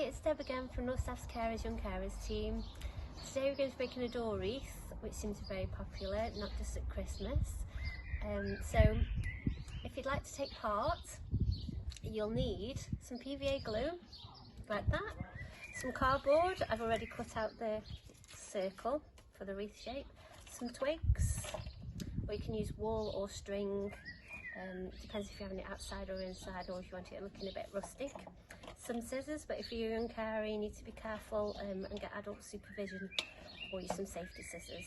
Hi, it's Deb again from North South Carers Young Carers team. Today we're going to be making a door wreath, which seems very popular, not just at Christmas. So if you'd like to take part, you'll need some PVA glue, like that, some cardboard. I've already cut out the circle for the wreath shape, some twigs, or you can use wool or string, depends if you're having it outside or inside, or if you want it looking a bit rustic. Some scissors, but if you're a young carer you need to be careful and get adult supervision, or use some safety scissors.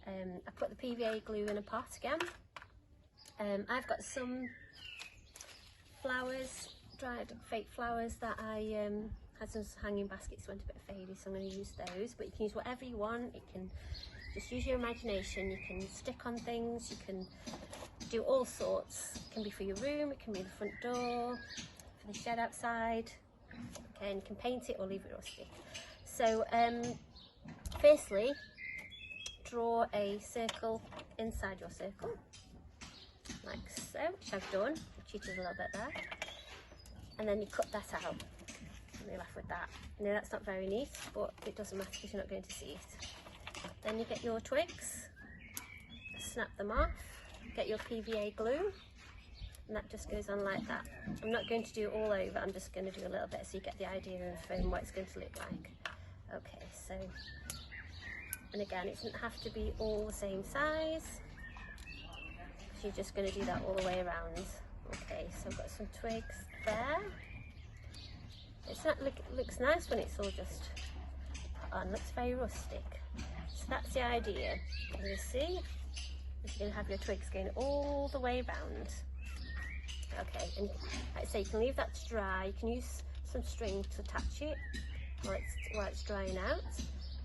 I put the PVA glue in a pot again. I've got some flowers, dried fake flowers that I had some hanging baskets went a bit fadey, so I'm going to use those, but you can use whatever you want. You can just use your imagination, you can stick on things, you can do all sorts. It can be for your room, it can be the front door, for the shed outside. Okay, and you can paint it or leave it rustic. So firstly, draw a circle inside your circle, like so, which I've done. I cheated a little bit there. And then you cut that out, and you're left with that. Now that's not very neat, but it doesn't matter because you're not going to see it. Then you get your twigs, snap them off, get your PVA glue, and that just goes on like that. I'm not going to do it all over, I'm just going to do a little bit so you get the idea of what it's going to look like. Okay, so, and again, it doesn't have to be all the same size, so you're just going to do that all the way around. Okay, so I've got some twigs there. It's not, it looks nice when it's all just put on, looks very rustic. So that's the idea. You see, you're going to have your twigs going all the way around. Okay, and like I say, you can leave that to dry. You can use some string to attach it while it's drying out.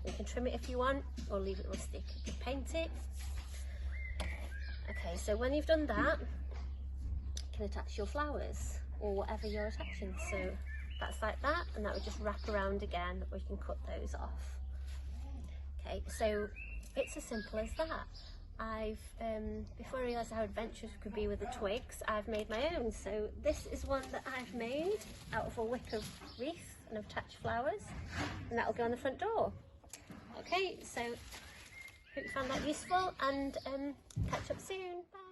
You can trim it if you want, or leave it rustic. You can paint it. Okay, so when you've done that, you can attach your flowers or whatever you're attaching. So that's like that, and that would just wrap around again, or you can cut those off. Okay, so it's as simple as that. Before I realised how adventurous it could be with the twigs, I've made my own. So this is one that I've made out of a wick of wreath, and I've attached flowers, and that'll go on the front door. Okay, so hope you found that useful, and catch up soon. Bye.